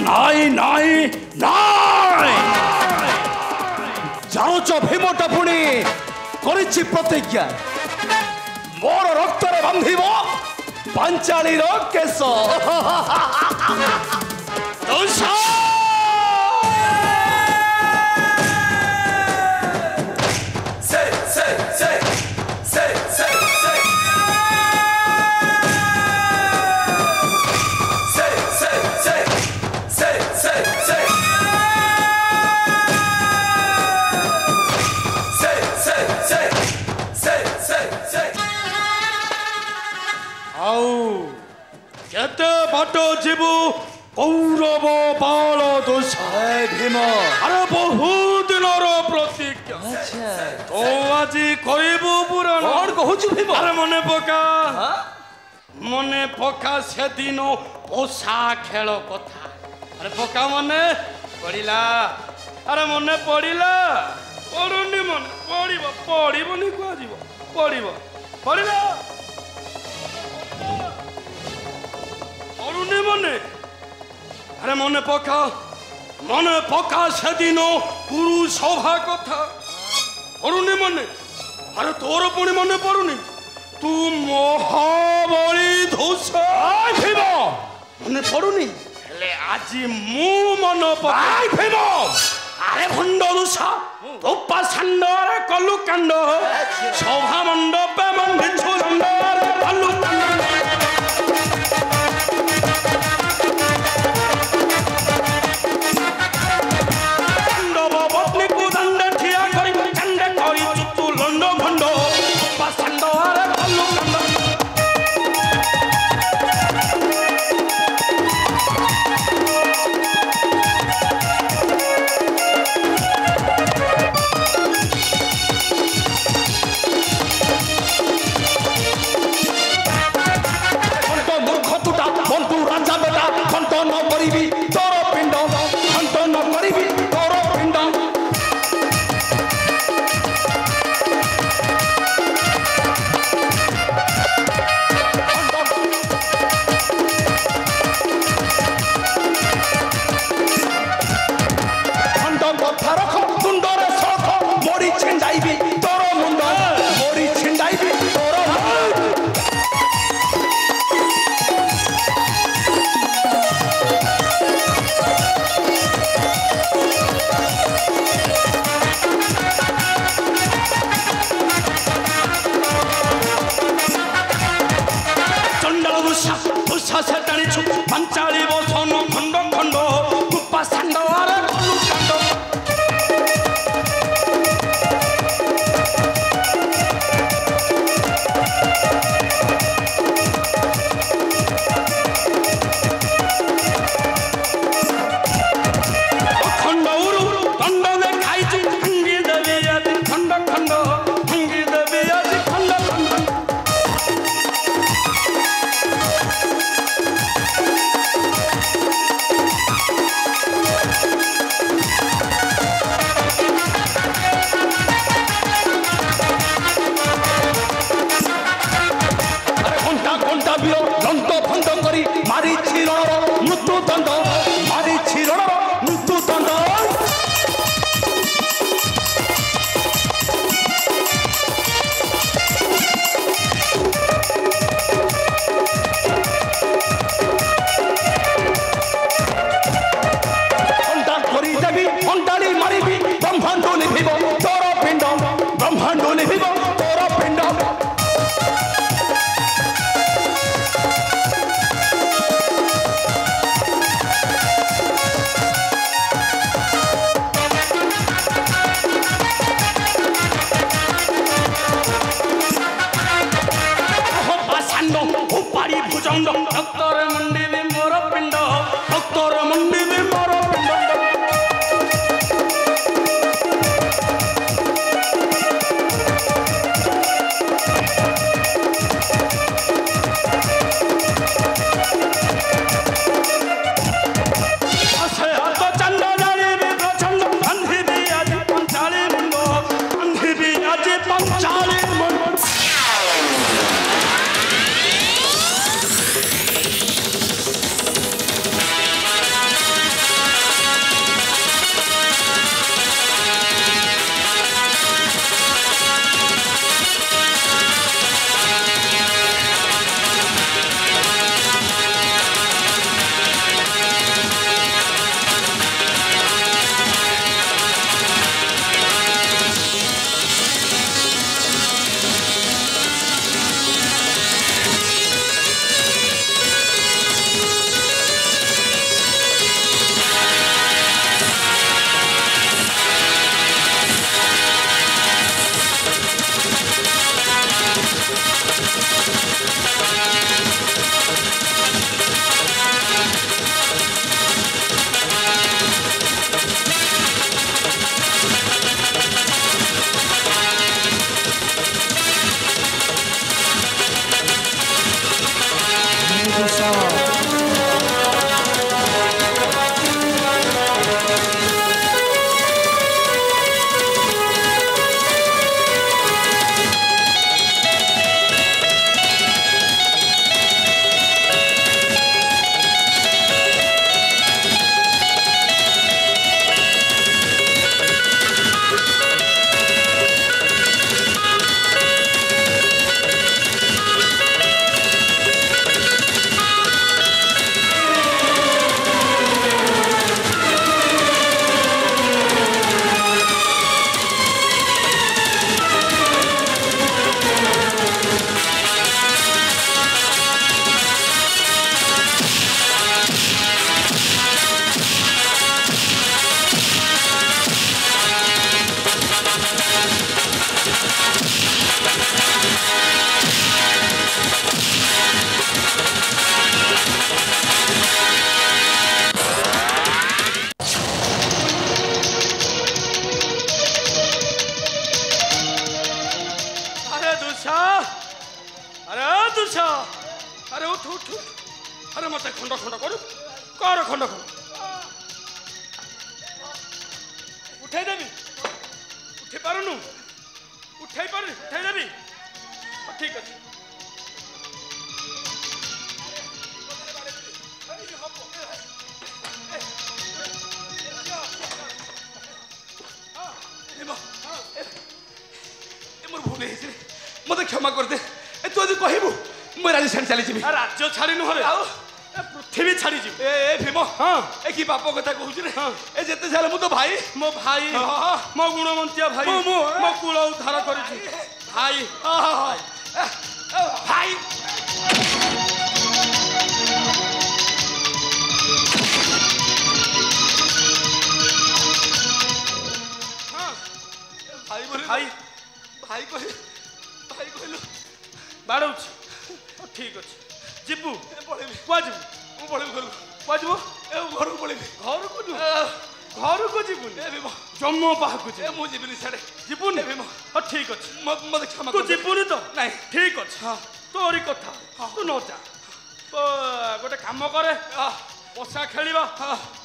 নাই নাই নাই জানুছ ভীমটা পুଣି କରିଛି ପ୍ରତିଜ୍ଞା ମୋର ରକ୍ତରେ ବାନ୍ଧିବ ପାଞ୍ଚାଳୀର କେଶ केते बाट जीवु कौरव बाल दोष भीम अरे बहुत दिन प्रतिज्ञा तो आज कहबू पुराण कहूँ भीम अरे मने पका से दिन पोषा खेल कथा अरे पका मने पड़िला अरे मने पड़िला पड़ुनी मन पड़िबो पड़िबोनी को जीव पड़िबो पड़िला पड़ुनी मने अरे मने पका से दिन गुरु सभा कथा पड़ुनी मने अरे तोर पुणी मने पड़ुनी तू महाबली धूस भीम मने पड़ुनी हेले आज मु मन पकाई भीम अरे भंड दूषा उपा सांड अरे कलु कांड सभा मंडप मंडिछु दंड अरे कलु कांड पंचाली बसन खंड खंड कुपा सांड अरे कलु कांड खंड उरु दंड दे खाइछु भांगी देबी आज खंड खंड भांगी देबी आज खंड खंड भक्तर मंडी में मोर पिंड भक्तर मंडी में मोर पिंड ଦୁଷା ଆରେ ଉଠ ଉଠ ଆରେ ମତେ ଖଣ୍ଡ ଖଣ୍ଡ କରୁ କର ଖଣ୍ଡ ଖଣ୍ଡ ଉଠେଇ ଦେବି ଉଠେଇ ପାରୁନୁ ଉଠେଇ ଦେବି ଠିକ ଅଛି मोर भूल मत क्षमा करदे तू आज कहबू मु राज्य छाड़ी चली जी राज्य छाड़ी नुह पृथ्वी छाड़ी जी ए भीम हाँ ए कि बाप कथा कहूँ रे ए जेते साल मु तो भाई मो गुणवंतिया भाई मो कूल उद्धार कर भाई भाई भाई भाई कहलु बाड़ौछ ठीक अच्छे जीबू पढ़ेबी कुआ जीबू मु पढ़ेबी कहलु कुआ जीबू ए घर को पढ़ेबी घर को जीबुनी जम्मू बाहर जे मु जीबनी साडे जीबुनी ठीक अच्छे मत क्षमा तू जीबुनी तो नहीं ठीक अच्छे तोरी कथा तू न जा तो गोटे काम करे पशा खेलिबा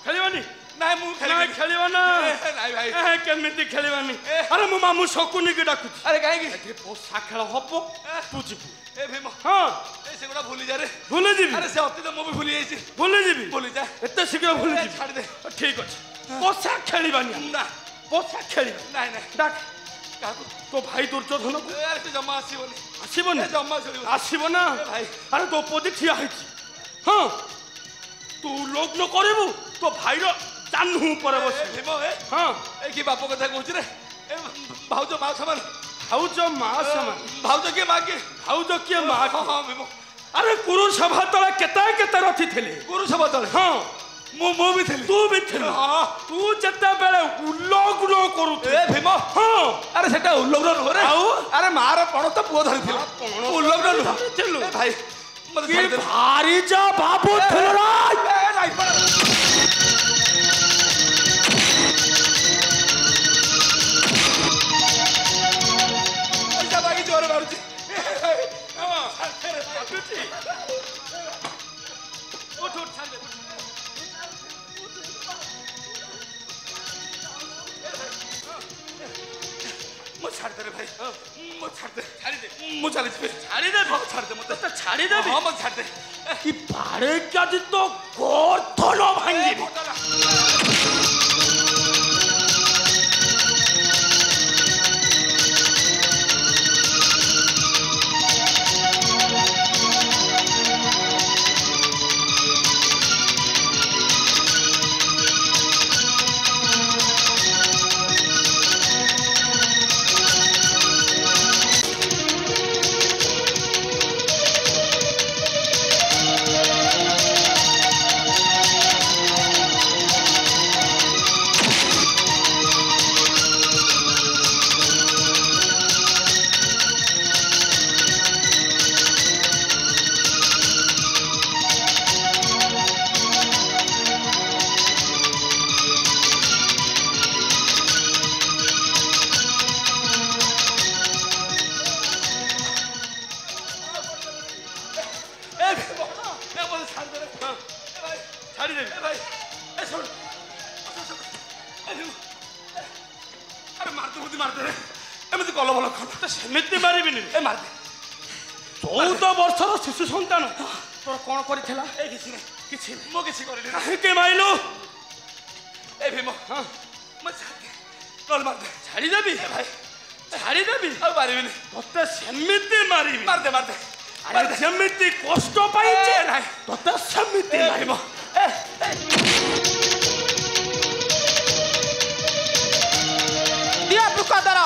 खेलिबानी नाइ मु खेलिबा ना नाइ भाई केमिति खेलिबानी अरे मु मामू शकुनी के डाकु अरे काहे की पशा खेल हबो तू जीबू ए भीम हां ए सेगुडा भूली जा रे भूली जीबी अरे से अति तो मु भी भूली जाईची भूली जीबी भूली जा एते शीघ्र भूली जीबी छाड़ दे ठीक अछि पशा खेलिबानी ना पशा खेलिबा नाइ नाइ डाक काकू तो भाई दुर्योधन को अरे से जम्मा आसीबोनी जम्मा आसीबो ना भाई अरे द्रौपदी ठिया हैची हां तू लग्न करबू तो भाई रो जानू पर बस भीम ए हां ए की बाप कथा कहू रे ए भाउजो मा समान भाउज के माँ के भाउज के माँ हां भीम अरे कुरु सभा तले केते रथी थिले कुरु सभा तले हां मो भी थिली तू भी थिली हां तू जत्ता बेले उल्लग्न करू ए भीम हां अरे सेटा उल्लग्न हो रे अरे मार पण तो पुओ धरि थिला उल्लग्न थिलु ए भाई मत भारी जा बाबू थिलरा ए नाही कि पारे क्या तो गोर्थन भांगी सेमिति मारिबिनी ए मार दे 14 वर्षर शिशु संतान तोर कोन करिथला ए किछि मो किछि करिनी काहे के माइलो ए भीम हां म कल मार दे छाड़ी देबी भाई छाड़ी देबी अब मारिबिनी तोते सेमिति मारिबी मार दे अरे सेमिति कष्ट पाइचे नाही तोते सेमिति मारिबो दिया पुकादर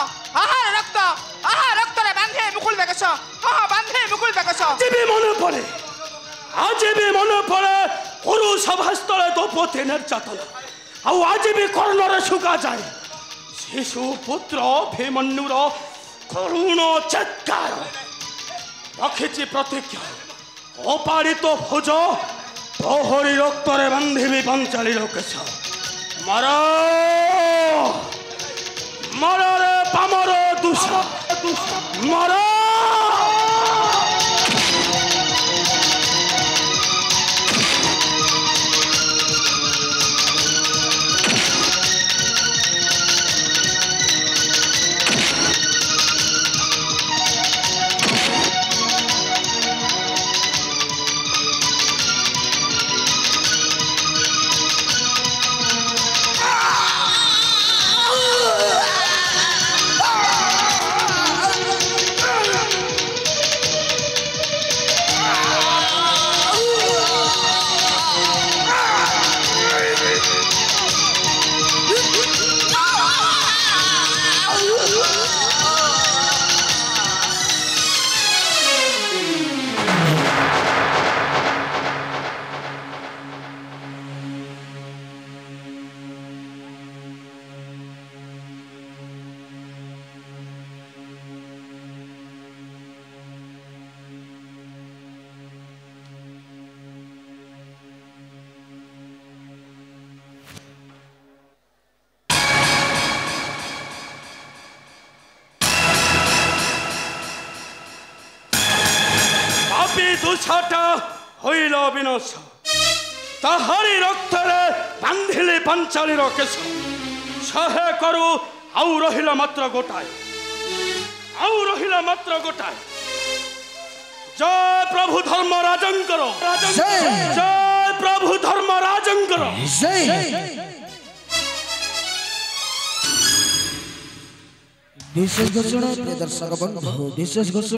आहा रक्त रे बांधे मुकुल बेकस हां बांधे मुकुल बेकस आज भी मन पड़े कुरु सभास्थले द्रौपदी निर्यातन आज भी कर्णर शुका जाए शिशु पुत्र भीमन्युर करुण चत्कार रखी प्रतिज्ञा अपारित भोज तोहरी रक्तरे बांधिबी पंचाली केश मर मर रे पामर दुष्ट मर ଦୁଃଖଟା ହୋଇଲ ବିନାଶ ତାହାରି ରକ୍ତରେ ବାନ୍ଧିଲି ପାଞ୍ଚାଳିର କେଶ ଶହେ କରୁ ଆଉ ରହିଲା ମାତ୍ର ଗୋଟାଏ जय प्रभु धर्मराजंकर जय प्रभु धर्मराजंकर विशेष घोषणा दर्शक बंधु विशेष घोषणा